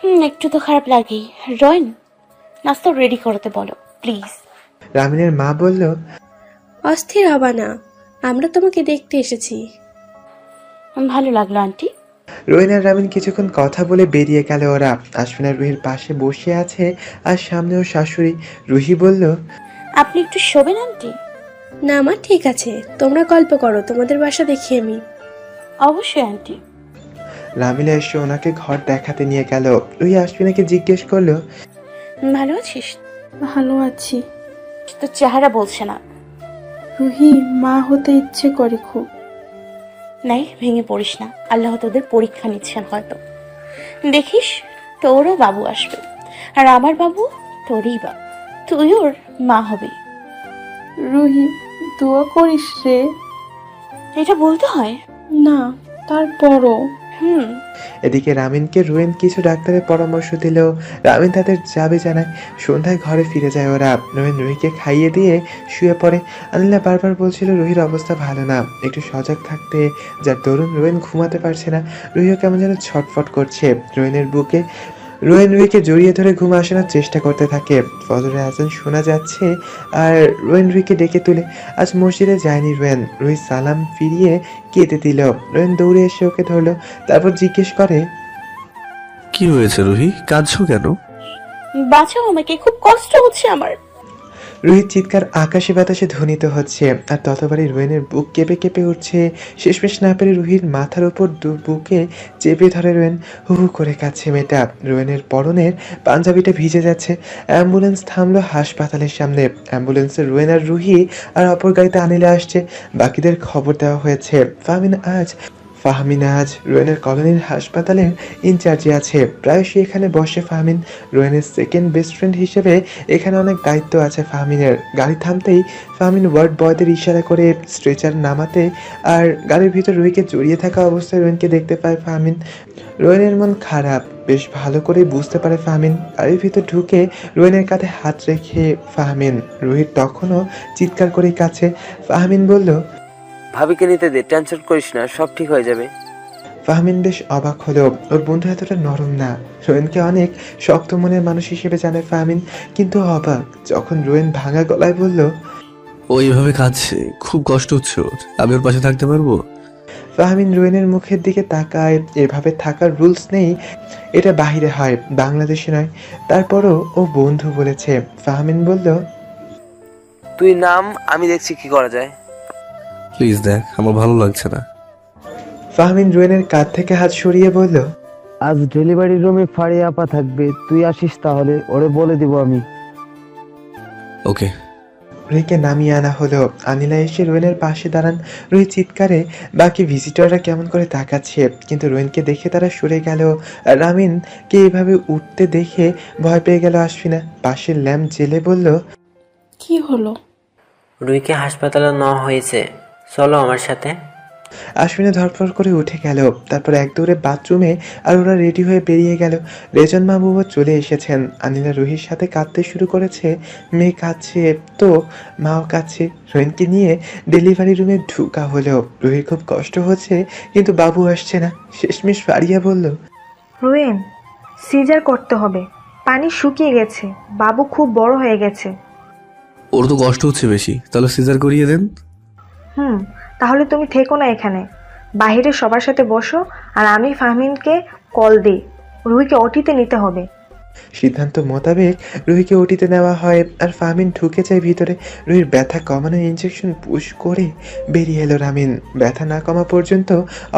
একটু তো খারাপ লাগেই। রয়ন, নাস্তা রেডি করতে বলো প্লিজ। রামিনের মা বলল, অস্থির হবা না, আমরা তোমাকে দেখতে এসেছি। ভালো লাগলো আন্টি। রোহিন আর রামিন কিছুক্ষণ কথা বলে বেরিয়ে গেল ওরা। আশফিনা রুহির পাশে বসে আছে আর সামনে ওর শাশুড়ি। রুহি বলল, আপনি একটু শোবেন আন্টি? না মা, ঠিক আছে, তোমরা গল্প করো, তোমাদের বাসা দেখি আমি। অবশ্যই আন্টি। রামিলা এসে ওনাকে ঘর দেখাতে নিয়ে গেল। রুহি আশফিনাকে জিজ্ঞেস করলো, ভালো আছিস? ভালো আছি। তো চেহারা বলছে না। রুহি, মা হতে ইচ্ছে করে খুব। নাই, ভেঙে পড়িস না, আল্লাহ তোদের পরীক্ষা নিচ্ছেন হয়তো। দেখিস তোরও বাবু আসবে, আর আমার বাবু তোরই বা, তুই ওর মা হবি। রুহি, দোয়া করিস রে। এটা বলতে হয়? না, তারপরও। এদিকে রামিনকে রুয়েন কিছু ডাক্তারের পরামর্শ দিল। রামিন তাদের যাবে জানায়। সন্ধ্যায় ঘরে ফিরে যায় ওরা। রুয়েন রুহিকে খাইয়ে দিয়ে শুয়ে পড়ে। আনিলা বারবার বলছিল রুহির অবস্থা ভালো না, একটু সজাগ থাকতে, যার দরুন রুয়েন ঘুমাতে পারছে না। রুহিও কেমন যেন ছটফট করছে রুয়েনের বুকে। রুয়েন রুহিকে জড়িয়ে ধরে ঘুম আসানোর চেষ্টা করতে থাকে। ফজরের আজান শোনা যাচ্ছে আর রুয়েন রুহিকে ডেকে তুলে। আজ মসজিদে যায়নি রুয়েন। রুহি সালাম ফিরিয়ে কেঁদে দিল। রুয়েন দৌড়ে এসে ওকে ধরলো, তারপর জিজ্ঞেস করে, কি হয়েছে রুহি, কাঁদছো কেন? বাঁচাও আমাকে, খুব কষ্ট হচ্ছে আমার। রুহির চিৎকার আকাশে বাতাসে ধ্বনিত হচ্ছে আর ততবারই রুয়েনের বুক কেঁপে কেঁপে উঠছে। শেষমেশ না পেরে রুহির মাথার উপর বুকে চেপে ধরে রুয়েন। হু হু করে কাঁদছে মেয়েটা। রুয়েনের পরনের পাঞ্জাবিটা ভিজে যাচ্ছে। অ্যাম্বুলেন্স থামলো হাসপাতালের সামনে। অ্যাম্বুলেন্সে রুয়েন আর রুহি আর অপর গাড়িতে আনিলে আসছে। বাকিদের খবর দেওয়া হয়েছে। ফাহমিনা আজ রোয়েনের কলোনির হাসপাতালের ইনচার্জে আছে। প্রায়শই এখানে বসে ফাহমিন। রোয়েনের সেকেন্ড বেস্ট ফ্রেন্ড হিসেবে এখানে অনেক দায়িত্ব আছে ফাহমিনের। গাড়ি থামতেই ফাহমিন ওয়ার্ড বয়দের ইশারা করে স্ট্রেচার নামাতে, আর গাড়ির ভিতর রুহিকে জড়িয়ে থাকা অবস্থায় রোয়েনকে দেখতে পায় ফাহমিন। রোয়েনের মন খারাপ বেশ ভালো করে বুঝতে পারে ফাহমিন। গাড়ির ভিতর ঢুকে রোয়েনের কাঁধে হাত রেখে ফাহমিন। রুহির তখনও চিৎকার করেই কাছে। ফাহমিন বলল, ভাবিকে নিতে দে, টেনশন করিস না, সব ঠিক হয়ে যাবে। ফাহমিন বেশ অবাক হলো, ওর বন্ধু এতটা নরম না। রোয়েনকে অনেক শক্ত মনের মানুষ হিসেবে জানে ফাহমিন, কিন্তু অবাক যখন রোয়েন ভাঙা গলায় বলল, ও এইভাবে কাঁদছে, খুব কষ্ট হচ্ছে ওর, আমি ওর পাশে থাকতে পারবো? ফাহমিন রোয়েনের মুখের দিকে তাকায়। এভাবে থাকার রুলস নেই, এটা বাহিরে হয়, বাংলাদেশে নয়। তারপরও ও বন্ধু বলেছে। ফাহমিন বলল, তুই নাম, আমি দেখছি কি করা যায়। প্লিজ দেখ, আমার ভালো লাগছে না। ফাহমিন রোয়েনের কাঁধ থেকে হাত সরিয়ে বলল, আজ ডেলিভারি রুমে ফারিয়া আপা থাকবে, তুই আসিস তাহলে, ওরে বলে দিব আমি। ওকে। রুহিকে নামিয়ে আনা হলো। আনিলা এসে রোয়েনের পাশে দাঁড়ান। রুহি চিৎকারে বাকি ভিজিটররা কেমন করে তাকাচ্ছে, কিন্তু রোয়েনকে দেখে তারা সরে গেল। রামিনকে এভাবে উঠতে দেখে ভয় পেয়ে গেল আশফিনা। পাশের ল্যাম্প জেলে বলল, কি হলো? রুহিকে হাসপাতালে নেওয়া হয়েছে, চলো আমার সাথে। আশফিনা ধরফর করে উঠে গেল। তারপর এক দৌড়ে বাথরুমে, আর ওরা রেডি হয়ে বেরিয়ে গেল। রেজন মাহবুবও চলে এসেছেন। আনিলা রুহির সাথে কাঁদতে শুরু করেছে। মেয়ে কাঁদছে তো মাও কাঁদছে। রোহিনকে নিয়ে ডেলিভারি রুমে ঢুকা হলো। রুহির খুব কষ্ট হচ্ছে, কিন্তু বাবু আসছে না। শেষমেশ ফারিয়া বলল, রোয়েন, সিজার করতে হবে, পানি শুকিয়ে গেছে, বাবু খুব বড় হয়ে গেছে। ওর তো কষ্ট হচ্ছে বেশি, তাহলে সিজার করিয়ে দেন। তাহলে তুমি থেকো না এখানে, বাইরে সবার সাথে বসো, আর আমি ফাহমিনকে কল দিই, রুহিকে ওটিতে নিতে হবে। সিদ্ধান্ত মোতাবেক রুহিকে ওটিতে নেওয়া হয়, আর ফাহমিন ঢুকে যায় ভিতরে। রুহির ব্যথা কমানোর ইঞ্জেকশন পুশ করে বেরিয়ে এলো রামিন। ব্যথা না কমা পর্যন্ত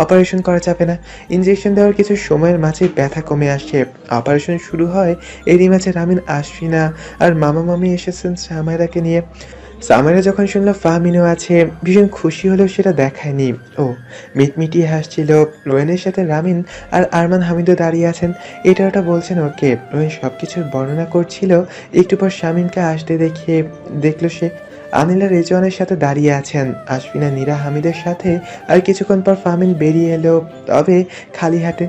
অপারেশন করা যাবে না। ইঞ্জেকশন দেওয়ার কিছু সময়ের মাঝে ব্যথা কমে আসে। অপারেশন শুরু হয়। এরই মাঝে রামিন, আশফিনা আর মামা মামি এসেছেন সামাইরাকে নিয়ে। সামাইরা যখন শুনলো ফাহমিনও আছে, ভীষণ খুশি হলেও সেটা দেখায়নি। ও মিটমিটিয়ে হাসছিল। রোয়েনের সাথে রামিন আর আরমান হামিদও দাঁড়িয়ে আছেন। এটা ওটা বলছেন ওকে। রোয়েন সবকিছুর বর্ণনা করছিল। একটু পর শামীমকে আসতে দেখলো সে। আনিলা রেজওয়ানের সাথে দাঁড়িয়ে আছেন, আশফিনা নীরা হামিদের সাথে। আর কিছুক্ষণ পর ফাহমিন বেরিয়ে এলো, তবে খালি হাতে।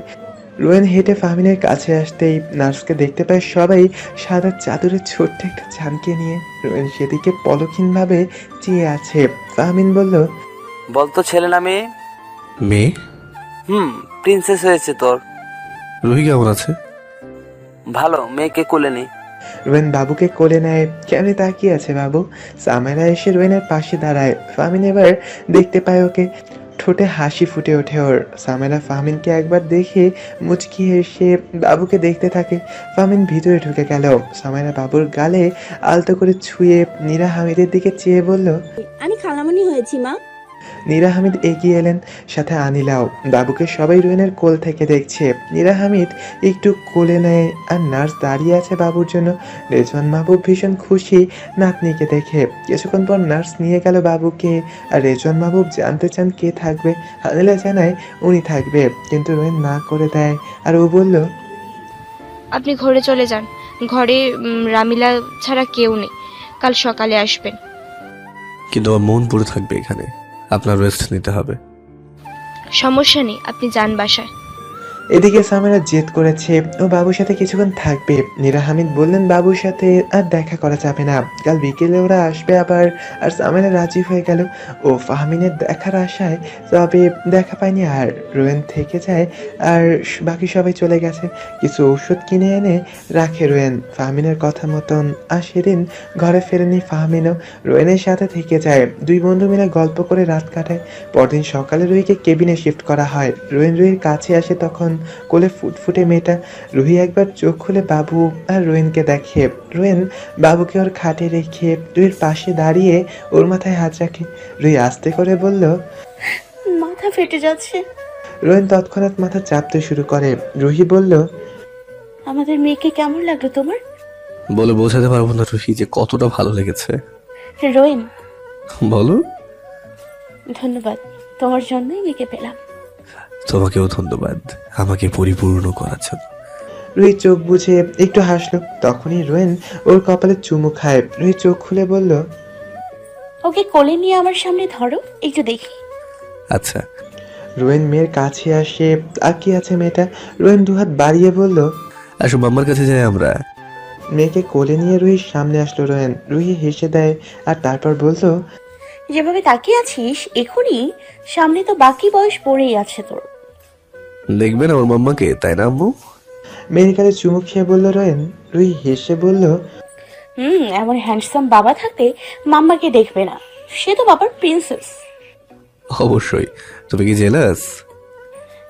রোয়েন হেঁটে ফাহমিনের কাছে আসতেই নার্সকে দেখতে পায় সবাই সাদা চাদরের ছোট্ট একটা ঝামকে নিয়ে। রোয়েন সেদিকে পলকহীনভাবে চেয়ে আছে। ফাহমিন বলল, বলতো ছেলে না মেয়ে? মেয়ে। প্রিন্সেস হয়েছে তোর। রুহি কেমন আছে? ভালো, মেয়েকে কোলে নি। রোয়েন বাবুকে কোলে নেয়। কেমনি তাকিয়ে আছে বাবু। সামাইরা এসে রোয়েনের পাশে দাঁড়ায়। ফাহমিন এবার দেখতে পায় ওকে। ঠোঁটে হাসি ফুটে ওঠে ওর। সামেরা ফাহমিনকে একবার দেখে মুচকি হেসে বাবুকে দেখতে থাকে। ফাহমিন ভিতরে ঢুকে গেল। সামেরা বাবুর গালে আলতো করে ছুঁয়ে নীরা হামিদের দিকে চেয়ে বলল, আমি খালামণি হয়েছি মা। নীরা হামিদ এগিয়ে এলেন, সাথে আনিলাও। বাবুকে সবাই রোয়েনের কোল থেকে দেখছে। নীরা হামিদ একটু কোলে নেয় আর নার্স দাঁড়িয়ে আছে বাবুর জন্য। রেজওয়ান মাহবুব ভীষণ খুশি নাতনিকে দেখে। কিছুক্ষণ পর নার্স নিয়ে গেল বাবুকে। আর রেজওয়ান মাহবুব জানতে চান কে থাকবে। আনিলা জানায় উনি থাকবে, কিন্তু রোয়েন না করে দেয়। আর ও বলল, আপনি ঘরে চলে যান, ঘরে রামিলা ছাড়া কেউ নেই, কাল সকালে আসবেন। কিন্তু আমার মন পড়ে থাকবে এখানে, আপনার রেস্ট নিতে হবে। সমস্যা নেই, আপনি যান বাসায়। এদিকে সামেরা জেদ করেছে ও বাবুর সাথে কিছুক্ষণ থাকবে। নীরা হামিদ বললেন বাবুর সাথে আর দেখা করা যাবে না, কাল বিকেলে ওরা আসবে আবার। আর সামেরা রাজি হয়ে গেল। ও ফাহমিনের দেখার আশায়, তবে দেখা পায়নি। আর রোয়েন থেকে যায় আর বাকি সবাই চলে গেছে। কিছু ওষুধ কিনে এনে রাখে রোয়েন ফাহমিনের কথা মতন। আর সেদিন ঘরে ফেরেনি ফাহমিনও, রোয়েনের সাথে থেকে যায়। দুই বন্ধু মিলে গল্প করে রাত কাটায়। পরদিন সকালে রুহিকে কেবিনে শিফট করা হয়। রোয়েন রুহির কাছে আসে, তখন কোলে ফুটফুটে মেয়েটা। রুহি একবার চোখ খুলে বাবু আর রোয়েনকে দেখে। রোয়েন বাবুকে ওর খাটে রেখে রুহির পাশে দাঁড়িয়ে ওর মাথায় হাত রাখে। রুহি আস্তে করে বলল, মাথা ফেটে যাচ্ছে। রোয়েন তৎক্ষণাৎ মাথা চাপতে শুরু করে। রুহি বলল, আমাদের মেয়েকে কেমন লাগলো তোমার? বলে বোঝাতে পারবো না রুহি যে কতটা ভালো লেগেছে। রোয়েন, বলো। ধন্যবাদ, তোমার জন্যই মেয়েকে পেলাম। তোমাকেও ধন্যবাদ আমাকে পরিপূর্ণ করার জন্য। রুহি চোখ বুঝে একটু হাসলো। তখনই রোয়েন ওর কপালে চুমু খায়। রুহি চোখ খুলে বলল, ওকে কোলে নিয়ে আমার সামনে ধরো, একটু দেখি। আচ্ছা। রোয়েন মেয়ের কাছে আসে। তাকিয়ে আছে মেয়েটা। রোয়েন দুহাত বাড়িয়ে বলল, আসো মাম্মার কাছে যাই আমরা। মেয়েকে কোলে নিয়ে রুহির সামনে আসলো রোয়েন। রুহি হেসে দেয় আর তারপর বলল, যেভাবে তাকিয়ে আছিস এখনই সামনে তো বাকি বয়স পড়েই আছে তোর। দেখবেন আমার মাম্মাকে, তাই না আম্মু? মেয়ের কাছে চুমু খেয়ে বলল রোয়েন। রুহি হেসে বলল, এমন হ্যান্ডসাম বাবা থাকতে মাম্মাকে দেখবে না, সে তো বাবার প্রিন্সেস। অবশ্যই। তুমি কি জেলাস?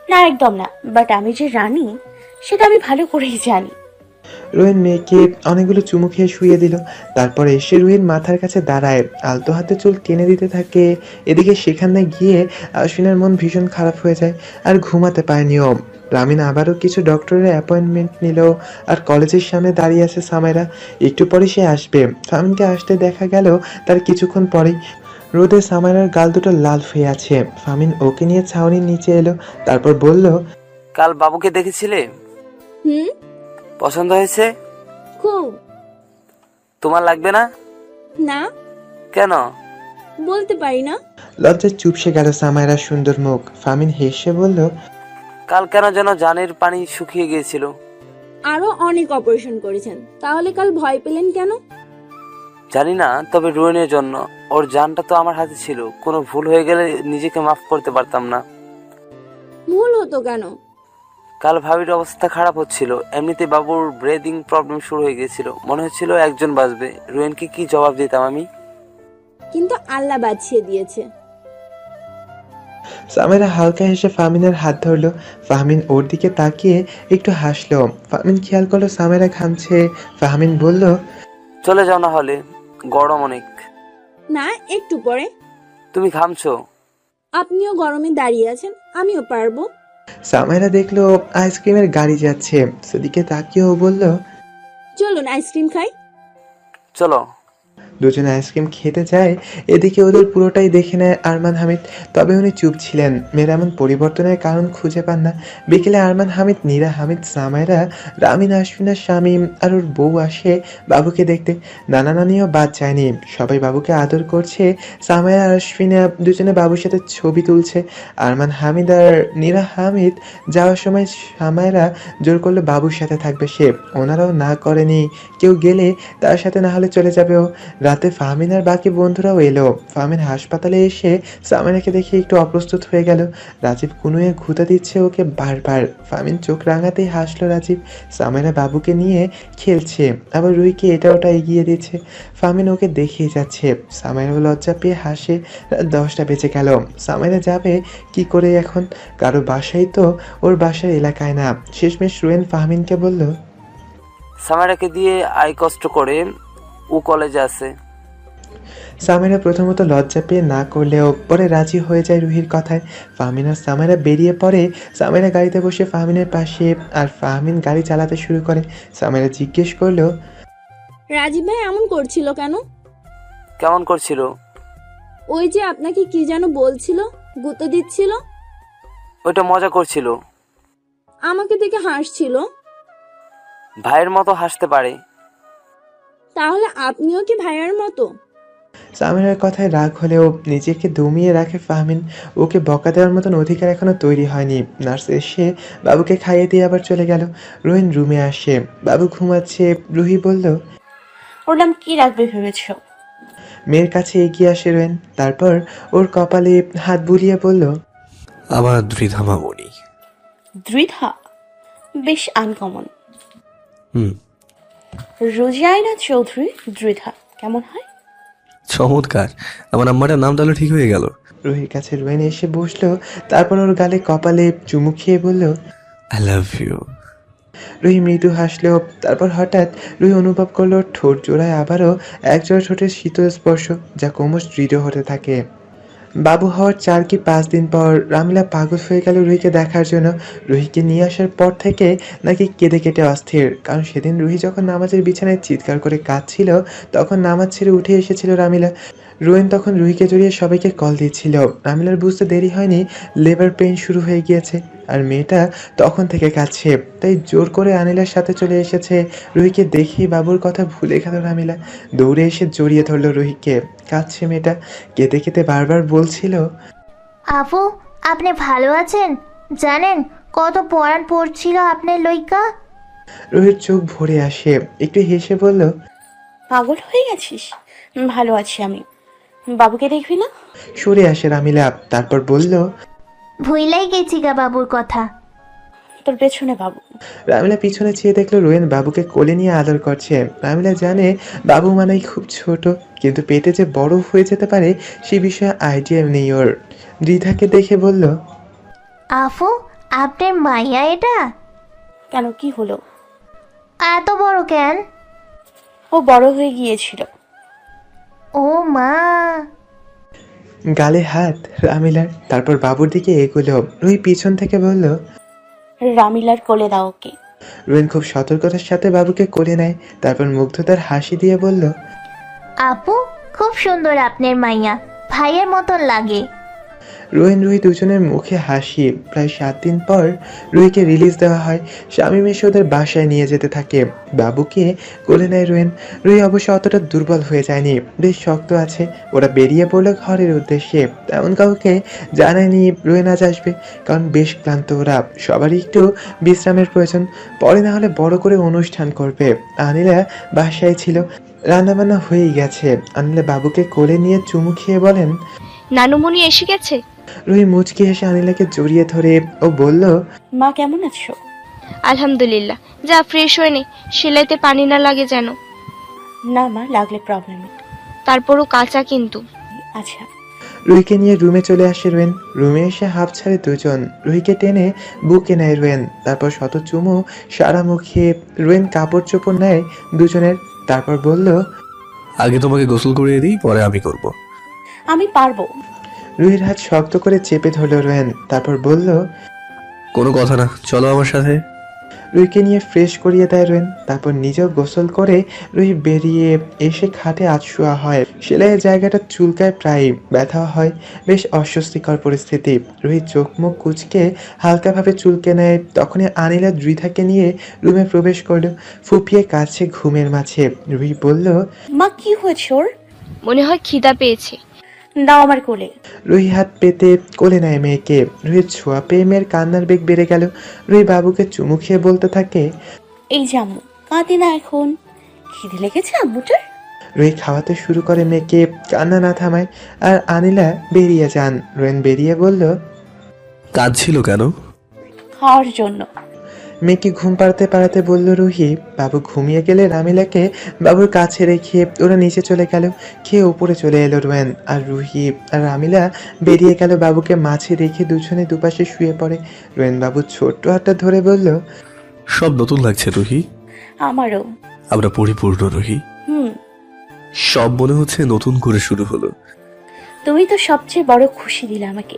না, একদম না, বাট আমি যে রানী সেটা আমি ভালো করেই জানি। রোয়েন মেয়েকে অনেকগুলো চুমু খেয়ে শুয়ে দিল। তারপর এসে রুহির মাথার কাছে দাঁড়ায়, আলতো হাতে চুল টেনে দিতে থাকে। এদিকে সেখানে গিয়ে আশ্বিনের মন ভীষণ খারাপ হয়ে যায় আর ঘুমাতে পায়নি ও। রামিন আবারও কিছু ডক্টরের অ্যাপয়েন্টমেন্ট নিল। আর কলেজের সামনে দাঁড়িয়ে আছে সামাইরা। একটু পরে সে আসবে। ফাহমিনকে আসতে দেখা গেল তার কিছুক্ষণ পরেই। রোদে সামাইরার গাল দুটো লাল হয়ে আছে। ফাহমিন ওকে নিয়ে ছাউনির নিচে এলো। তারপর বলল, কাল বাবুকে দেখেছিলে? পছন্দ হয়েছে? খুব। তোমার লাগবে না? না। কেন? বলতে পারি না। লজ্জায় চুপসে গেল সামাইরার সুন্দর মুখ। ফাহমিন হেসে বলল, কাল কেন যেন জানের পানি শুকিয়ে গিয়েছিল। আরো অনেক অপারেশন করেছেন, তাহলে কাল ভয় পেলেন কেন? জানি না, তবে রোয়েনের জন্য। ওর জানটা তো আমার হাতে ছিল, কোনো ভুল হয়ে গেলে নিজেকে মাফ করতে পারতাম না। ভুল হতো কেন? কাল ভাবির অবস্থা খারাপ হচ্ছিল। এমনিতে বাবুর ব্রেদিং প্রবলেম শুরু হয়ে গিয়েছিল। মনে হচ্ছিল একজন বাঁচবে। রোয়েনকে কি জবাব দিতাম আমি? কিন্তু আল্লাহ বাঁচিয়ে দিয়েছে। সামেরা হালকা হেসে ফাহমিনের হাত ধরলো। ফাহমিন ওর দিকে তাকিয়ে একটু হাসলো। ফাহমিন খেয়াল করলো সামেরা ঘামছে। ফাহমিন বলল, চলে যাও না হলে, গরম অনেক। না, একটু পরে। তুমি ঘামছো। আপনিও গরমে দাঁড়িয়ে আছেন, আমিও পারবো। সামেরা দেখলো আইসক্রিমের গাড়ি যাচ্ছে। সেদিকে তাকিয়েও বলল, চলুন আইসক্রিম খাই। চলো। দুজনে আইসক্রিম খেতে যায়। এদিকে ওদের পুরোটাই দেখে নেয় আরমান হামিদ। তবে উনি চুপ ছিলেন। মেয়ের এমন পরিবর্তনের কারণ খুঁজে পান না। বিকেলে আরমান হামিদ, নীরা হামিদ, সামাইরা, রামিন, আশফিনা, শামীম আর ওর বউ আসে বাবুকে দেখতে। নানা নানিও বাদ যায়নি। সবাই বাবুকে আদর করছে। সামাইরা আর আশফিনা দুজনে বাবুর সাথে ছবি তুলছে। আরমান হামিদ আর নীরা হামিদ যাওয়ার সময় সামাইরা জোর করলো বাবুর সাথে থাকবে সে। ওনারাও না করেনি। কেউ গেলে তার সাথে না হলে চলে যাবে ও। রাতে ফাহমিন আর বাকি বন্ধুরাও এলো। ফাহমিন হাসপাতালে এসে সামিরাকে দেখে একটু অপ্রস্তুত হয়ে গেল। রাজীব কুনুয়ে ঘুতা দিচ্ছে ওকে বারবার। ফাহমিন চোখ রাঙাতেই হাসলো রাজীব। সামিরা বাবুকে নিয়ে খেলছে, আবার রুহিকে এটা ওটা এগিয়ে দিচ্ছে। ফাহমিন ওকে দেখেই যাচ্ছে। সামিরাও লজ্জা পেয়ে হাসে। রাত 10টা বেজে গেল। সামিরা যাবে কি করে এখন? কারো বাসায় তো ওর বাসার এলাকায় না। শেষমেশ রুয়েন ফাহমিনকে বলল, সামারাকে দিয়ে কষ্ট করে, ও কলেজে আছে। সামিরা প্রথমত লজ্জা পেয়ে না করলেও পরে রাজি হয়ে যায় রুহির কথায়। ফাহমিন আর সামিরা বেরিয়ে পড়ে। সামিরা গাড়িতে বসে ফাহমিনের পাশে, আর ফাহমিন গাড়ি চালাতে শুরু করে। সামিরা জিজ্ঞেস করলো, রাজীব ভাই এমন করছিল কেন? কেমন করছিল? ওই যে আপনাকে কি যেন বলছিল, গুঁতো দিচ্ছিল। ওইটা মজা করছিল। আমাকে দেখে হাসছিল। ভাইয়ের মতো হাসতে পারে। তাহলে আপনিও কি ভাইয়ের মতো? সামিরার কথায় রাগ হলেও নিজেকে দমিয়ে রাখে ফাহমিন। ওকে বকা দেওয়ার মতন অধিকার এখনো তৈরি হয়নি। নার্স এসে বাবুকে খাইয়ে দিয়ে আবার চলে গেল। রোহিন রুমে আসে। বাবু ঘুমাচ্ছে। রুহি বলল, ওর নাম কি রাখবে ভেবেছ? মেয়ের কাছে এগিয়ে আসে রোহিন। তারপর ওর কপালে হাত বুলিয়ে বলল, আমার দ্বিধা মামনি। দ্বিধা? বেশ আনকমন। হুম, রোজিয়াইনা চৌধুরী দ্বিধা কেমন হয়? চমৎকার। আমার আম্মাটার নাম তাহলে ঠিক হয়ে গেল। রুহির কাছে রোহিন এসে বসলো। তারপর ওর গালে কপালে চুমু খেয়ে বলল, আই লাভ ইউ। রুহি মৃদু হাসলো। তারপর হঠাৎ রুহি অনুভব করলো ঠোঁট জোড়ায় আবারও একজোড়া ঠোঁটের শীতল স্পর্শ, যা ক্রমশ দৃঢ় হতে থাকে। বাবু হওয়ার 4 কি 5 দিন পর রামিলা পাগল হয়ে গেল রুহিকে দেখার জন্য। রুহিকে নিয়ে আসার পর থেকে নাকি কেঁদে কেটে অস্থির। কারণ সেদিন রুহি যখন নামাজের বিছানায় চিৎকার করে কাঁদছিল, তখন নামাজ ছেড়ে উঠে এসেছিল রামিলা। রোয়েন তখন রুহিকে জড়িয়ে সবাইকে কল দিচ্ছিল। রামিলার বুঝতে দেরি হয়নি লেবার পেইন শুরু হয়ে গিয়েছে, আর মেয়েটা তখন থেকে কাঁদছে। তাই জোর করে আনিলার সাথে চলে এসেছে। রুহিকে দেখেই বাবুর কথা ভুলে গেল রামিলা। দৌড়ে এসে জড়িয়ে ধরল রুহিকে। কাঁদছে মেয়েটা। কেঁদে কেঁদে বারবার বলছিল, আপু আপনি ভালো আছেন? জানেন কত পড়ান পড়ছিল আপনার লইকা। রুহির চোখ ভরে আসে। একটু হেসে বলল, পাগল হয়ে গেছিস? ভালো আছি আমি। বাবুকে দেখবি না? সরে আসে রামিলা। তারপর বলল, ভুইলাই গেছি গা বাবুর কথা। তোর পেছনে বাবু। রামিলা পিছনে চেয়ে দেখলো রোয়েন বাবুকে কোলে নিয়ে আদর করছে। রামিলা জানে বাবু মানেই খুব ছোট, কিন্তু পেটে যে বড় হয়ে যেতে পারে সে বিষয়ে আইডিয়া নেই ওর। দ্বিধাকে দেখে বলল, আফু আপনার মাইয়া এটা? কেন, কি হলো? এত বড় কেন? ও বড় হয়ে গিয়েছিল। ও মা। গালে হাত রামিলার। তারপর বাবুর দিকে এগোলো। রুহি পিছন থেকে বলল, রামিলার কোলে দাও ওকে। রোয়েন খুব সতর্কতার সাথে বাবুকে কোলে নেয়। তারপর মুগ্ধতার হাসি দিয়ে বলল, আপু খুব সুন্দর আপনার মাইয়া, ভাইয়ের মতন লাগে। রোয়েন রুহি দুজনের মুখে হাসি। প্রায় 7 দিন পর রুহিকে রিলিজ দেওয়া হয়। শামীম এসে ওদের বাসায় নিয়ে যেতে থাকে। বাবুকে কোলে নেয় রোয়েন। রুহি অবশ্য অতটা দুর্বল হয়ে যায়নি, বেশ শক্ত আছে। ওরা বেরিয়ে পড়লো ঘরের উদ্দেশ্যে। তেমন কাউকে জানায়নি রোয়েন আজ আসবে, কারণ বেশ ক্লান্ত ওরা। সবারই একটু বিশ্রামের প্রয়োজন। পরে না হলে বড় করে অনুষ্ঠান করবে। আনিলা বাসায় ছিল। রান্নাবান্না হয়েই গেছে। আনিলা বাবুকে কোলে নিয়ে চুমু খেয়ে বলেন, নানুমণি এসে গেছে? রুহি মুচকি হেসে আনিলাকে জড়িয়ে ধরে ও বলল, মা কেমন আছো? আলহামদুলিল্লাহ। যা ফ্রেশ হয়ে নে, সেলাইতে পানি না লাগে যেন। না মা, লাগলে প্রবলেম। তারপরও কাঁচা কিন্তু। আচ্ছা। রুহিকে নিয়ে রুমে চলে আসে রোয়েন। রুমে এসে হাফ ছাড়ে দুজন। রুহিকে টেনে বুকে নেয় রোয়েন। তারপর শত চুমু সারা মুখে। রোয়েন কাপড় চোপড় নেয় দুজনের। তারপর বলল, আগে তোমাকে গোসল করিয়ে দিই, পরে আমি করব। আমি পারবো। রুহির হাত শক্ত করে চেপে ধরল রোয়েন। তারপর বলল, কোনো কথা না, চলো আমার সাথে। রুহিকে নিয়ে ফ্রেশ করিয়ে দেয় রোয়েন। তারপর নিজেও গোসল করে রুহি বেরিয়ে এসে খাটে আধশোয়া হয়। সেলাইয়ের জায়গাটা চুলকায়, প্রায় ব্যথা হয়। বেশ অস্বস্তিকর পরিস্থিতি। রুহি চোখ মুখ কুচকে হালকাভাবে চুলকে নেয়। তখনই আনিলা দ্বিধাকে নিয়ে রুমে প্রবেশ করলো। ফুপিয়ে কাছে ঘুমের মাঝে। রুহি বলল, মা কি হয়েছে ওর? মনে হয় খিদা পেয়েছে। দাও আমার কোলে। রুহি হাত পেতে কোলে নেয় মেয়েকে। রুহির ছোঁয়া পেয়ে মেয়ের কান্নার বেগ বেড়ে গেল। রুহি বাবুকে চুমু খেয়ে বলতে থাকে, এই যে আম্মু, কাঁদে না এখন। খিদে লেগেছে আম্মুটার? রুহি খাওয়াতে শুরু করে মেয়েকে, কান্না না থামায়। আর আনিলা বেরিয়ে যান। রোয়েন বেরিয়ে বলল, কাজ ছিল কেন? খাওয়ার জন্য। মেয়েকে ঘুম পাড়াতে পাড়াতে বলল রুহি। বাবু ঘুমিয়ে গেলে রামিলাকে বাবুর কাছে রেখে ওরা নিচে চলে গেল। খেয়ে উপরে চলে এলো রোয়েন। আর রুহি আর রামিলা বেরিয়ে গেল। বাবুকে মাঝে রেখে দুজনে দুপাশে শুয়ে পড়ে। রোয়েন বাবু ছোট্ট হাতটা ধরে বলল, সব নতুন লাগছে রুহি। আমারও। আমরা পরিপূর্ণ রুহি। সব মনে হচ্ছে নতুন করে শুরু হলো। তুমি তো সবচেয়ে বড় খুশি দিলে আমাকে।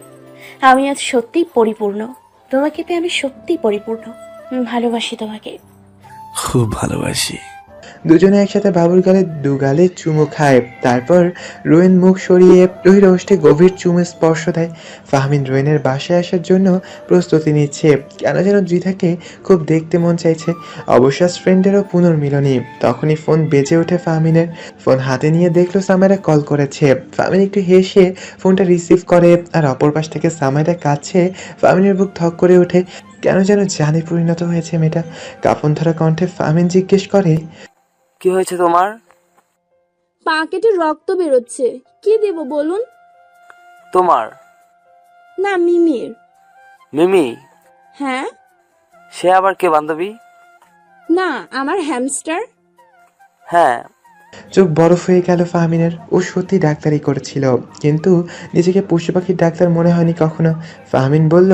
আমি আজ সত্যিই পরিপূর্ণ। তোমাকে পেয়ে আমি সত্যিই পরিপূর্ণ। ভালোবাসি তোমাকে। খুব ভালোবাসি। দুজনে একসাথে বাবুর গালে দুগালে চুমু খায়। তারপর রোয়েন মুখ সরিয়ে রুহির ওষ্ঠে গভীর চুমু স্পর্শ দেয়। ফাহমিন রোয়েনের বাসায় আসার জন্য প্রস্তুতি নিচ্ছে। কেন যেন জিথাকে খুব দেখতে মন চাইছে। অবশ্য ফ্রেন্ডেরও পুনর্মিলনী। তখনই ফোন বেজে ওঠে ফাহমিনের। ফোন হাতে নিয়ে দেখলো সামাইরা কল করেছে। ফাহমিন একটু হেসে ফোনটা রিসিভ করে। আর অপর পাশ থেকে সামাইরা কাছে। ফাহমিনের বুক ধক করে ওঠে। কেন যেন জানে পরিণত হয়েছে মেয়েটা। কাঁপন ধরা কণ্ঠে ফাহমিন জিজ্ঞেস করে, কি হয়েছে তোমার? পা কেটে রক্ত বেরোচ্ছে, কি দেব বলুন? তোমার না, মিমির। মিমি? হ্যাঁ। সে আবার কে বান্ধবী? না, আমার হ্যামস্টার। হ্যাঁ। চোখ বরফ হয়ে গেল ফাহমিনের। ও সত্যি ডাক্তারি করেছিল, কিন্তু নিজেকে পশু পাখির ডাক্তার মনে হয়নি কখনো। ফাহমিন বলল,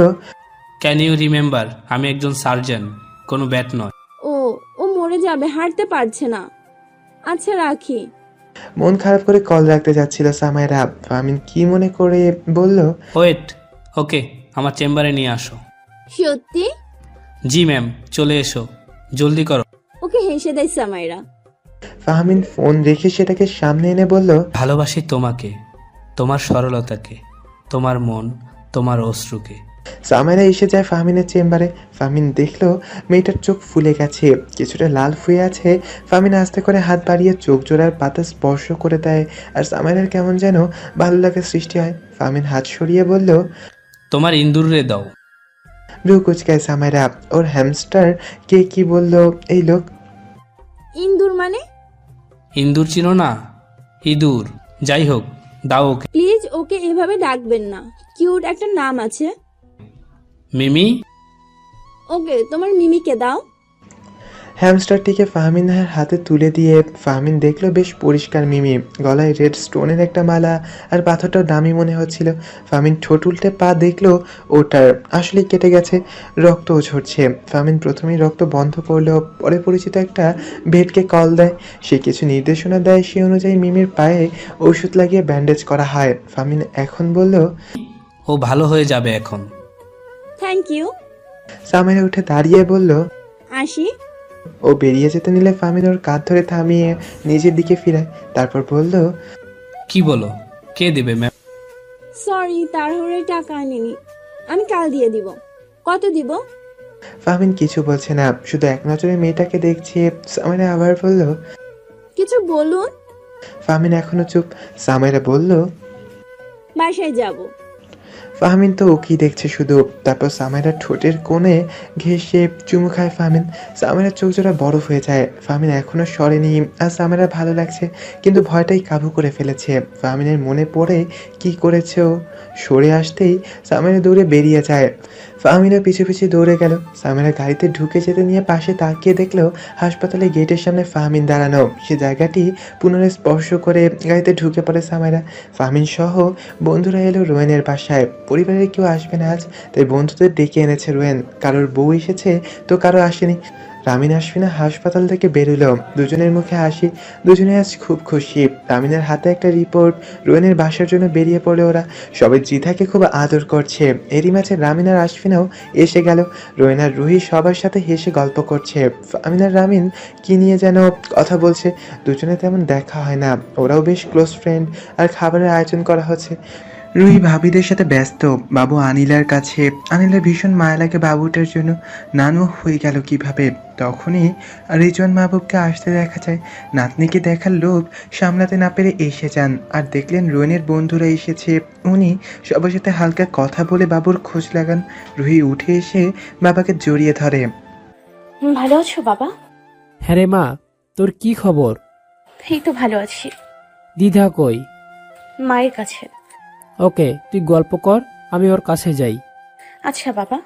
ক্যান ইউ রিমেম্বার, আমি একজন সার্জন, কোনো ব্যাট নয়। ও মরে যাবে, হাঁটতে পারছে না। আচ্ছা রাখি। মন খারাপ করে কল রাখতে যাচ্ছিল সামাইরা। ফাহমিন কি মনে করে বলল, ওয়েট, ওকে, আমার চেম্বারে নিয়ে আসো। সত্যি? জি ম্যাম, চলে এসো, জলদি করো। ওকে হেসে দেয় সামাইরা। ফাহমিন ফোন রেখে সেটাকে সামনে এনে বলল, ভালোবাসি তোমাকে, তোমার সরলতাকে, তোমার মন, তোমার অশ্রুকে। সামাইরা এসে যায় ফাহমিনের চেম্বারে। ফাহমিন দেখলো মেয়েটার চোখ ফুলে গেছে, কিছুটা লাল হয়ে আছে। ফাহমিন আস্তে করে হাত বাড়িয়ে চোখ জোড়ার পাতা স্পর্শ করে দেয়। আর সামাইরার কেমন যেন ভালো লাগার সৃষ্টি হয়। ফাহমিন হাত সরিয়ে বলল, তোমার ইন্দুর রে দাও। ব্রু কুচকায় সামাইরা। ওর হ্যামস্টার কে কি বলল এই লোক? ইন্দুর মানে? ইন্দুর চিনো না? ইঁদুর। যাই হোক, দাও ওকে। প্লিজ ওকে এভাবে ডাকবেন না, কিউট একটা নাম আছে। মিমি? ওকে, তোমার মিমিকে দাও। হ্যামস্টারটিকে ফাহমিনের হাতে তুলে দিয়ে ফাহমিন দেখলো বেশ পরিষ্কার মিমি। গলায় রেড স্টোনের একটা মালা, আর পাথরটাও দামি মনে হচ্ছিল। ফাহমিন ঠোঁট উল্টে পা দেখলো ওটার আসলেই কেটে গেছে, রক্তও ঝরছে। ফাহমিন প্রথমেই রক্ত বন্ধ করলো, পরে পরিচিত একটা ভেটকে কল দেয়। সে কিছু নির্দেশনা দেয়, সে অনুযায়ী মিমির পায়ে ওষুধ লাগিয়ে ব্যান্ডেজ করা হয়। ফাহমিন এখন বলল, ও ভালো হয়ে যাবে এখন। Thank you. সামাইরা উঠে দাঁড়িয়ে বলল, আসি। ও বেরিয়ে যেতে নিলে ফাহমিন ওর কাঁধ ধরে থামিয়ে নিজের দিকে ফিরায়। তারপর বলল, কি বলো, কে দেবে ম্যাম? সরি, তাড়াহুড়োয় টাকা আনিনি, আমি কাল দিয়ে দিব। কত দিব? ফাহমিন কিছু বলছে না, শুধু এক নজরে মেয়েটাকে দেখছে। সামাইরা আবার বলল, কিছু বলুন। ফাহমিন এখনো চুপ। সামাইরা বলল, বাসায় যাব। ফাহমিন তো ওকেই দেখছে শুধু। তারপর সামাইরা ঠোঁটের কোণে ঘেঁষে চুমু খায় ফাহমিন। সামাইরার চোখ জোড়া বরফ হয়ে যায়। ফাহমিন এখনো সরেনি। আর সামাইরা ভালো লাগছে, কিন্তু ভয়টাই কাবু করে ফেলেছে। ফাহমিনের মনে পড়ে কি করেছে ও। সরে আসতেই সামাইরা দৌড়ে বেরিয়ে যায়। ফাহমিনা পিছু পিছু দৌড়ে গেল। সামাইরা গাড়িতে ঢুকে যেতে নিয়ে পাশে তাকিয়ে দেখলো হাসপাতালের গেটের সামনে ফাহমিন দাঁড়ানো। সে জায়গাটি পুনরায় স্পর্শ করে গাড়িতে ঢুকে পড়ে সামাইরা। ফাহমিন সহ বন্ধুরা এলো রোয়েনের বাসায়। পরিবারের কেউ আসবে না আজ, তাই বন্ধুদের ডেকে এনেছে রোয়েন। কারোর বউ এসেছে তো কারো আসেনি। রামিন আশফিনা হাসপাতাল থেকে বেরোলো, দুজনের মুখে হাসি। দুজনে আজ খুব খুশি। রামিনের হাতে একটা রিপোর্ট। রোয়েনের বাসার জন্য বেরিয়ে পড়ে ওরা। সবাই জিথাকে খুব আদর করছে। এরই মাঝে রামিন আর আশফিনাও এসে গেল। রোয়েন আর রুহি সবার সাথে হেসে গল্প করছে। রামিন আর রামিন কি নিয়ে যেন কথা বলছে। দুজনে তেমন দেখা হয় না, ওরাও বেশ ক্লোজ ফ্রেন্ড। আর খাবারের আয়োজন করা হচ্ছে। রুহি ভাবিদের সাথে ব্যস্ত। বাবু আনিলার কাছে। আনিলার ভীষণ মায়া লাগে বাবুটার জন্য। নানু হয়ে গেল কিভাবে। তখনই রিজওয়ান মাহবুবকে আসতে দেখা যায়। নাতনিকে দেখার লোভ সামলাতে না পেরে এসে যান। আর দেখলেন রোয়েনের বন্ধুরা এসেছে। উনি সবার সাথে হালকা কথা বলে বাবুর খোঁজ লাগান। রুহি উঠে এসে বাবাকে জড়িয়ে ধরে। ভালো আছো বাবা? হ্যাঁ রে মা, তোর কি খবর? এই তো ভালো আছি। দ্বিধা কই? মায়ের কাছে। ওকে, তুই গল্প কর, আমি ওর কাছে যাই। আচ্ছা বাবা।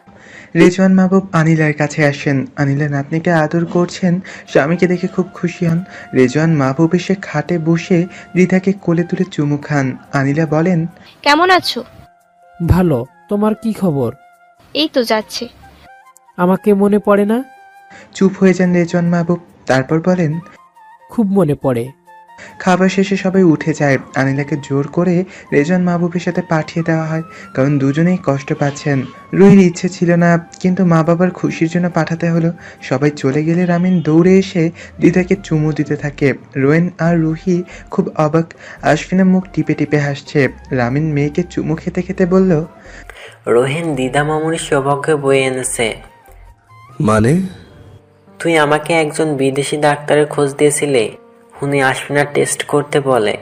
রেজওয়ান মাহবুব আনিলার কাছে আসেন। আনিলা নাতনিকে আদর করছেন, স্বামীকে দেখে খুব খুশি হন। রেজওয়ান মাহবুব এসে খাটে বসে দ্বিধাকে কোলে তুলে চুমু খান। আনিলা বলেন, কেমন আছো? ভালো, তোমার কি খবর? এই তো যাচ্ছে। আমাকে মনে পড়ে না? চুপ হয়ে যান রেজওয়ান মাহবুব, তারপর বলেন, খুব মনে পড়ে। খাবার শেষে সবাই উঠে যায়। আনিলাকে জোর করে রেজওয়ান মাহবুবের সাথে পাঠিয়ে দেওয়া হয়, কারণ দুজনেই কষ্ট পাচ্ছেন। রুহির ইচ্ছে ছিল না, কিন্তু মা বাবার খুশির জন্য পাঠাতে হলো। সবাই চলে গেলে রামিন দৌড়ে এসে দিদাকে চুমু দিতে থাকে। রোয়েন আর রুহি খুব অবাক। আশফিনা মুখ টিপে টিপে হাসছে। রামিন মেয়েকে চুমু খেতে খেতে বলল, রোহিন দিদা মামুনি সৌভাগ্য বয়ে এনেছে। মানে? তুই আমাকে একজন বিদেশি ডাক্তারের খোঁজ দিয়েছিলে, উনি আশফিনার টেস্ট করতে বলে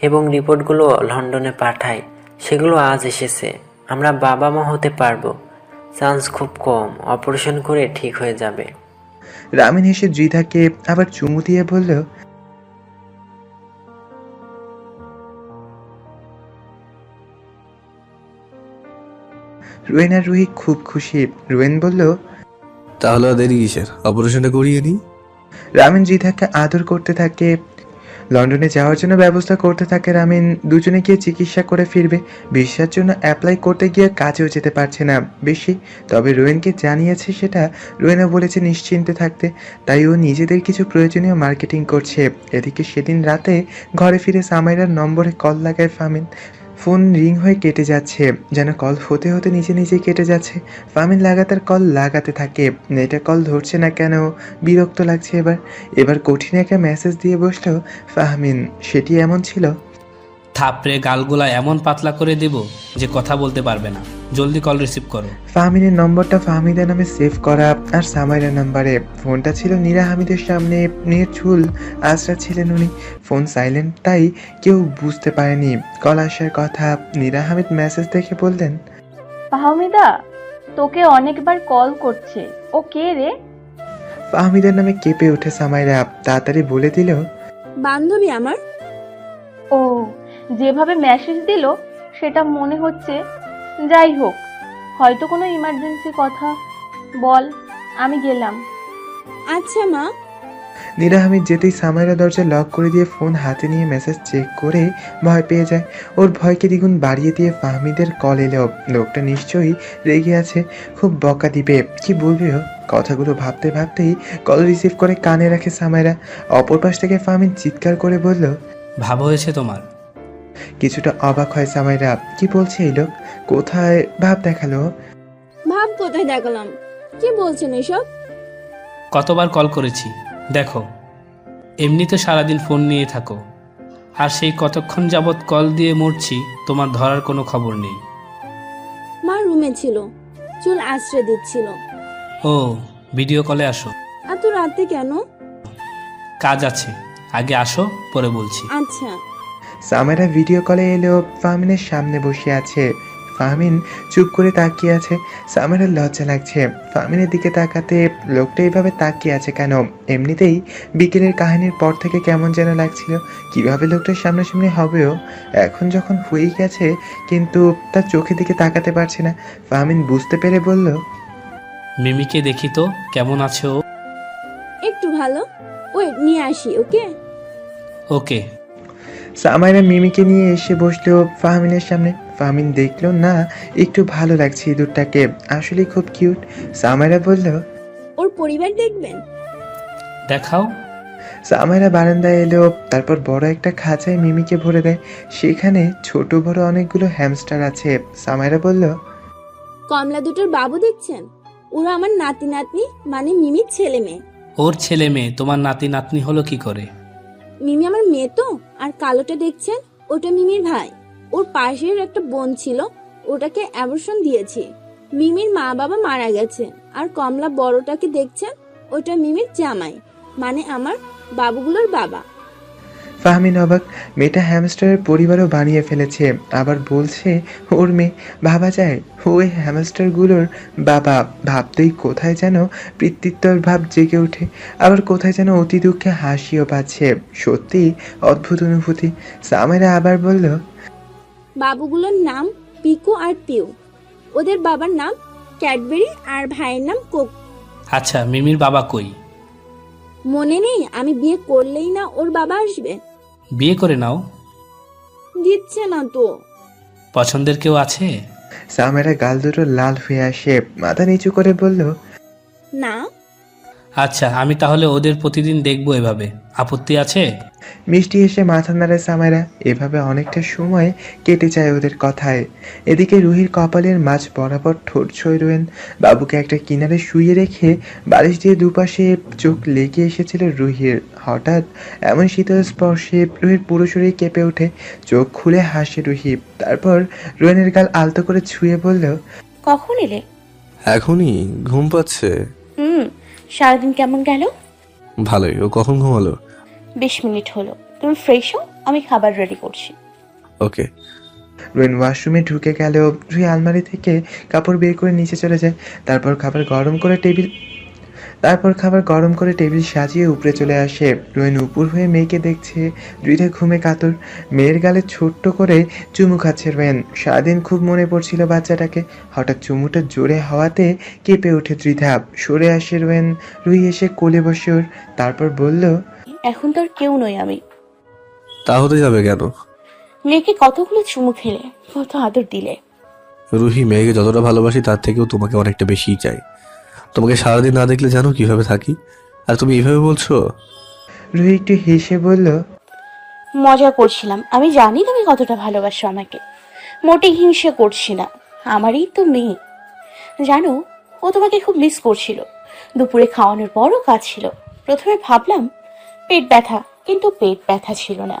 এবং রিপোর্টগুলো লন্ডনে পাঠায়। সেগুলো আজ এসেছে। আমরা বাবা মা হতে পারবো, চান্স খুব কম, অপারেশন করে ঠিক হয়ে যাবে। রামিন হেসে দ্বিধাকে আবার চুমু দিয়ে বলল, রোয়েন আর রুহি খুব খুশি। রোয়েন বলল, তাহলে আর দেরি কিসের, অপারেশনটা করিয়ে নি। রামিন জিধাকে আদর করতে থাকে। লন্ডনে যাওয়ার জন্য ব্যবস্থা করতে থাকে রামিন। দুজনে গিয়ে চিকিৎসা করে ফিরবে। ভিসার জন্য অ্যাপ্লাই করতে গিয়ে কাজেও যেতে পারছে না বেশি, তবে রোয়েনকে জানিয়েছে সেটা। রোয়েনও বলেছে নিশ্চিন্তে থাকতে, তাই ও নিজেদের কিছু প্রয়োজনীয় মার্কেটিং করছে। এদিকে সেদিন রাতে ঘরে ফিরে সামাইরার নম্বরে কল লাগায় ফাহমিন। ফোন রিং হয়ে কেটে যাচ্ছে, যেন কল হতে হতে নিজে নিজেই কেটে যাচ্ছে। ফাহমিন লাগাতার কল লাগাতে থাকে, মেয়েটা কল ধরছে না কেন, বিরক্ত লাগছে। এবার কঠিন একটা মেসেজ দিয়ে বসলো ফাহমিন। সেটি এমন ছিল, থাপড়ে গালগুলা এমন পাতলা করে দেব যে কথা বলতে পারবে না। জলদি কল রিসিভ করো। ফাহমিনের নম্বরটা ফাহমিদা নামে সেভ করা আর সামাইরার নাম্বারে। ফোনটা ছিল নীরা হামিদের সামনে। মেয়ের চুল আঁচড়াচ্ছিলেন উনি। ফোন সাইলেন্ট, তাই কেউ বুঝতে পারেনি কল আসার কথা। নীরা হামিদ মেসেজ দেখে বললেন, ফাহমিদা, তোকে অনেকবার কল করছে, ও কে রে? ফাহমিদার নামে কেঁপে ওঠে সামাইরা, তাড়াতাড়ি বলে দিল, বান্ধবী আমার। ও, যেভাবে মেসেজ দিল সেটা মনে হচ্ছে। যাই হোক, হয়তো কোনো ইমার্জেন্সি কথা। বল, আমি গেলাম। আচ্ছা মা। নীরা হামিদ যেতেই সামাইরা দরজা লক করে দিয়ে ফোন হাতে নিয়ে মেসেজ চেক করে ভয় পেয়ে যায়। ওর ভয়কে দ্বিগুণ বাড়িয়ে দিয়ে ফাহমিদের কল এলো। লোকটা নিশ্চয়ই রেগে আছে, খুব বকা দিবে। কি বলবে ও? কথাগুলো ভাবতে ভাবতেই কল রিসিভ করে কানে রাখে সামাইরা। অপর পাশ থেকে ফাহমিদ চিৎকার করে বলল, ভাব হয়েছে তোমার? কিছুটা অবাক হয় সামাইরা। কি বলছে এই লোক? কোথায় ভাব দেখালো? ভাব কোথায় দেখালাম? কি বলছেন এসব? কতবার কল করেছি দেখো। এমনিতে সারাদিন ফোন নিয়ে থাকো, আর সেই কতক্ষণ যাবৎ কল দিয়ে মরছি, তোমার ধরার কোনো খবর নেই। মা রুমে ছিল, চুল আশ্রে দিচ্ছিল। ও, ভিডিও কলে আসো। এত রাতে কেন? কাজ আছে, আগে আসো, পরে বলছি। আচ্ছা। সামাইরা ভিডিও কলে এলো। ফাহমিনের সামনে বসে আছে। ফাহমিন চুপ করে তাকিয়ে আছে। সামাইরার লজ্জা লাগছে ফাহমিনের দিকে তাকাতে। লোকটা এইভাবে তাকিয়ে আছে কেন? এমনিতেই বিকেলের কাহিনীর পর থেকে কেমন যেন লাগছিল। কিভাবে লোকটার সামনাসামনি হবেও, এখন যখন হয়ে গেছে, কিন্তু তার চোখের দিকে তাকাতে পারছে না। ফাহমিন বুঝতে পেরে বলল, মিমিকে দেখি তো কেমন আছে ও? একটু ভালো। ওয়েট, নিয়ে আসি। ওকে ওকে। সামাইরা মিমিকে নিয়ে এসে বসলো ফাহমিনের সামনে। ফাহমিন দেখলো না একটু ভালো লাগছে ইঁদুরটাকে, আসলে খুব কিউট। সামাইরা বলল, ওর পরিবার দেখবেন? দেখাও। সামাইরা বারান্দায় এলো, তারপর বড় একটা খাঁচায় মিমিকে ভরে দেয়। সেখানে ছোট বড় অনেকগুলো হ্যামস্টার আছে। সামাইরা বলল, কমলা দুটোর বাবু দেখছেন? ওরা আমার নাতি নাতনি, মানে মিমির ছেলে মেয়ে। ওর ছেলে মেয়ে তোমার নাতি নাতনি হলো কি করে? মিমি আমার মেয়ে তো। আর কালোটা দেখছেন, ওটা মিমির ভাই। ওর পাশের একটা বোন ছিল, ওটাকে অ্যাবর্শন দিয়েছি। মিমির মা বাবা মারা গেছে। আর কমলা বড়টাকে দেখছেন, ওটা মিমির জামাই, মানে আমার বাবুগুলোর বাবা। ফাহমিন অবাক। মেয়েটা হ্যামস্টারের পরিবারও বানিয়ে ফেলেছে, আবার বলছে ওর মেয়ে। ভাবা যায় ওই হ্যামস্টারগুলোর বাবা। ভাবতেই কোথায় যেন পিতৃত্বর ভাব জেগে ওঠে, আবার কোথায় যেন অতি দুঃখে হাসিও পাচ্ছে। সত্যি অদ্ভুত অনুভূতি। সামেরা আবার বলল, বাবুগুলোর নাম পিকু আর পিউ, ওদের বাবার নাম ক্যাডবেরি আর ভাইয়ের নাম কোক। আচ্ছা, মিমির বাবা কই? মনে নেই? আমি বিয়ে করলেই না ওর বাবা আসবে? বিয়ে করে নাও। দিচ্ছে না তো। পছন্দের কেউ আছে? সামেরা গাল দুটো লাল হয়ে আসে, মাথা নিচু করে বলল, না। আচ্ছা, আমি তাহলে ওদের প্রতিদিন দেখবো, এভাবে আপত্তি আছে? মিষ্টি এসে মাথা নাড়ে সামেরা। এভাবে অনেকটা সময় কেটে যায় ওদের কথায়। এদিকে রুহির কপালের মাঝ বরাবর ঠোঁট ছুঁয়ে রোয়েন। বাবুকে একটা কিনারে শুয়ে রেখে বালিশ দিয়ে দুপাশে চোখ লেগে এসেছিল রুহির। হঠাৎ এমন শীতল স্পর্শে রুহির পুরো শরীর কেঁপে ওঠে। চোখ খুলে হাসে রুহি, তারপর রোয়েনের গাল আলতো করে ছুঁয়ে বলল, কখন এলে? এখনই ঘুম পাচ্ছে? সারাদিন কেমন গেল? ভালোই। ও কখন ঘুমালো? 20 মিনিট হলো। তুমি ফ্রেশ হও, আমি খাবার রেডি করছি। ওকে। রোয়েন ওয়াশরুমে ঢুকে গেল। রুহি আলমারি থেকে কাপড় বের করে নিচে চলে যায়। তারপর খাবার গরম করে টেবিল সাজিয়ে উপরে চলে আসে। রোয়েন উপর হয়ে মেয়েকে দেখছে। দ্রিধা ঘুমে কাতর। মেয়ের গালে ছোট্ট করে চুমু খাচ্ছে রোয়েন। সারাদিন খুব মনে পড়ছিল বাচ্চাটাকে। হঠাৎ চুমুটা জোরে হওয়াতে কেঁপে ওঠে দ্রিধা। সরে আসে রোয়েন। রুহি এসে কোলে বসে ওর, তারপর বলল, এখন তো আর কেউ নই আমি। তা হতে যাবে কেন? মেয়েকে কতগুলো চুমু খেলে, কত আদর দিলে। রুহি, মেয়েকে যতটা ভালোবাসি তার থেকেও তোমাকে অনেকটা বেশিই চাই। তোমাকে সারাদিন না দেখলে জানো কিভাবে থাকি, আর তুমি এইভাবে বলছো? রুহি একটু হেসে বলল, মজা করছিলাম। আমি জানি তুমি কতটা ভালোবাসো আমাকে, মোটেই হিংসে করছি না। আমারই তো মেয়ে। জানো, ও তোমাকে খুব মিস করছিল। দুপুরে খাওয়ানোর পরও কাঁদছিল। প্রথমে ভাবলাম পেট ব্যথা, কিন্তু পেট ব্যথা ছিল না।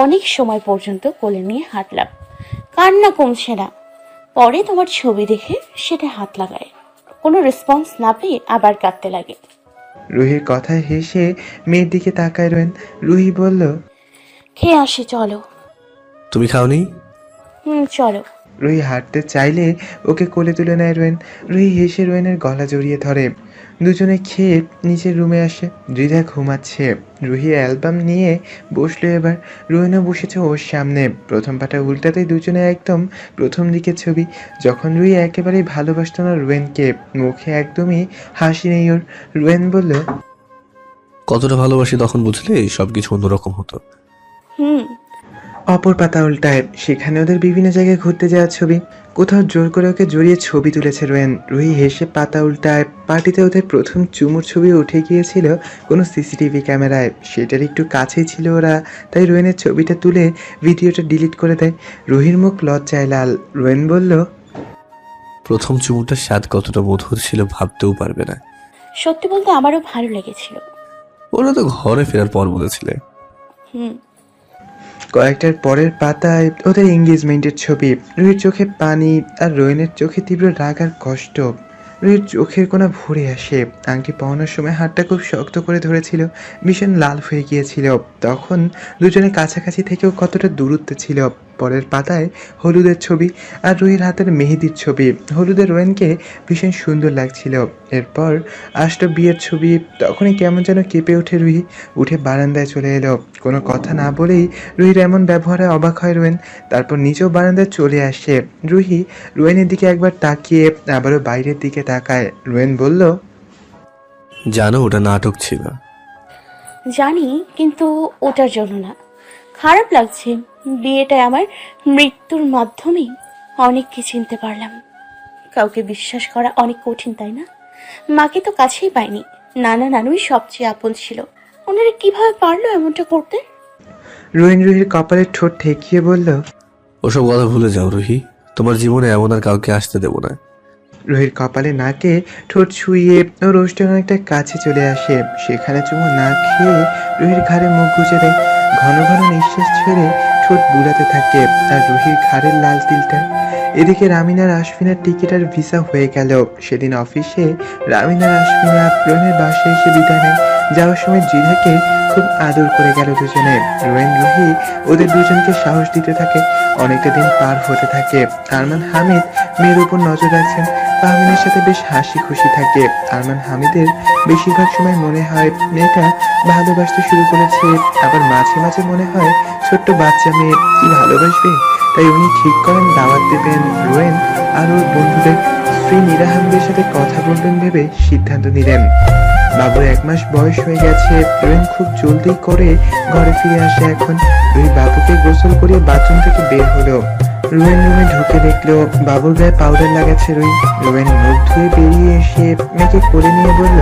অনেক সময় পর্যন্ত কোলে নিয়ে হাঁটলাম, কান্না কমছে না। পরে তোমার ছবি দেখে সেটা হাত লাগায়, কোনো রেসপন্স না পেয়ে আবার কাঁদতে লাগে। রুহির কথায় হেসে মেয়ের দিকে তাকায় রোয়েন। রুহি বলল, খেয়ে আসি, চলো। তুমি খাওনি? চলো। রুহি হাঁটতে চাইলে ওকে কোলে তুলে নেয় রোয়েন। রুহি হেসে রোয়েনের গলা জড়িয়ে ধরে। দুজনে খেয়ে নিচের রুমে আসে। দ্রিধা ঘুমাচ্ছে। রুহি অ্যালবাম নিয়ে বসলো এবার। রোয়েনও বসেছে ওর সামনে। প্রথম পাটা উল্টাতেই দুজনে একদম প্রথম দিকের ছবি, যখন রুহি একেবারেই ভালোবাসত না রোয়েনকে। মুখে একদমই হাসি নেই ওর। রোয়েন বলল, কতটা ভালোবাসি তখন বুঝলে সবকিছু অন্যরকম হতো। অপর পাতা উল্টায়, সেখানে ওদের বিভিন্ন জায়গায় ঘুরতে যাওয়ার ছবি। কোথাও জোর করে ওকে জড়িয়ে ছবি তুলেছে রোয়েন। রুহি হেসে পাতা উল্টায়। পার্টিতে ওদের প্রথম চুমুর ছবি উঠে গিয়েছিল কোনো সিসিটিভি ক্যামেরায়। সেটার একটু কাছেই ছিল ওরা, তাই রোয়েনের ছবিটা তুলে ভিডিওটা ডিলিট করে দেয়। রুহির মুখ লজ্জায় লাল। রোয়েন বলল, প্রথম চুমুটার স্বাদ কতটা মধুর ছিল ভাবতেও পারবে না। সত্যি বলতে আমারও ভালো লেগেছিল। ওরা তো ঘরে ফেরার পর বলেছিলে। কয়েকটার পরের পাতায় ওদের এঙ্গেজমেন্টের ছবি। রুহির চোখে পানি আর রোয়েনের চোখে তীব্র রাগ আর কষ্ট। রুহির চোখের কোণা ভরে আসে। আংটি পরানোর সময় হাতটা খুব শক্ত করে ধরেছিল, ভীষণ লাল হয়ে গিয়েছিল। তখন দুজনে কাছাকাছি থেকেও কতটা দূরত্বে ছিল। পরের পাতায় হলুদের ছবি আর রুহির হাতের মেহেদির ছবি। হলুদের রোয়েনকে ভীষণ সুন্দর লাগছিল। এরপর আসলো বিয়ের ছবি। তখনই কেমন যেন কেঁপে ওঠে রুহি। উঠে বারান্দায় চলে এলো। কোনো কথা না বলেই রুহির এমন ব্যবহারে অবাক হয় রোয়েন। তারপর নিজেও বারান্দায় চলে আসে। রুহি রোয়েনের দিকে একবার তাকিয়ে আবারও বাইরের দিকে তাকায়। রোয়েন বলল, জানো ওটা নাটক ছিল। জানি, কিন্তু ওটার জন্য না। খারাপ লাগছে। বিয়েটা আমার মৃত্যুর মাধ্যমে অনেককে চিনতে পারলাম। কাউকে বিশ্বাস করা অনেক কঠিন, তাই না? মাকে তো কাছেই পাইনি। নানা নানুই সবচেয়ে আপন ছিল। ওনারা কিভাবে পারলো এমনটা করতে? রোয়েন রুহির কপালে ঠোঁট ঠেকিয়ে বলল, ওসব কথা ভুলে যাও রুহি, তোমার জীবনে এমন আর কাউকে আসতে দেবো না। রুহির কপালে নাকে ঠোঁট ছুঁয়ে ও রোস্টের অনেকটা কাছে চলে আসে। সেখানে চুমু না খেয়ে রুহির ঘাড়ে মুখ গুজে দেয়। ঘন ঘন নিঃশ্বাস ছেড়ে ঠোঁট বুলাতে থাকে আর রুহির ঘাড়ের লাল তিলটা এদিকে রামিনার আশফিনার টিকিট আর ভিসা হয়ে গেল। সেদিন অফিসে রামিনার আশফিনা রোয়েনের বাসায় এসে বিদায় নেয়। যাওয়ার সময় জিধাকে খুব আদর করে গেল দুজনে। রোয়েন রুহি ওদের দুজনকে সাহস দিতে থাকে। অনেকটা দিন পার হতে থাকে। আরমান হামিদ মেয়ের উপর নজর রাখছেন। ফাহমিনের সাথে বেশ হাসি খুশি থাকে। আরমান হামিদের বেশিরভাগ সময় মনে হয় মেয়েটা ভালোবাসতে শুরু করেছে, আবার মাঝে মাঝে মনে হয় ছোট্ট বাচ্চা মেয়ে কি ভালোবাসবে। তাই উনি ঠিক করেন দাওয়াত দেবেন রোয়েন আর ওর বন্ধুদের। স্ত্রী নীরা হামিদের সাথে কথা বলবেন ভেবে সিদ্ধান্ত নিলেন। বাবুর 1 মাস বয়স হয়ে গেছে। রোয়েন খুব জলদি করে ঘরে ফিরে আসে। এখন রুহি বাবুকে গোসল করিয়ে বাথরুম থেকে বের হলো। রোয়েন রুমে ঢুকে দেখলো বাবুর গায়ে পাউডার লাগাচ্ছে রুহি। রোয়েন মুখ ধুয়ে বেরিয়ে এসে মেয়েকে কোলে নিয়ে বলল,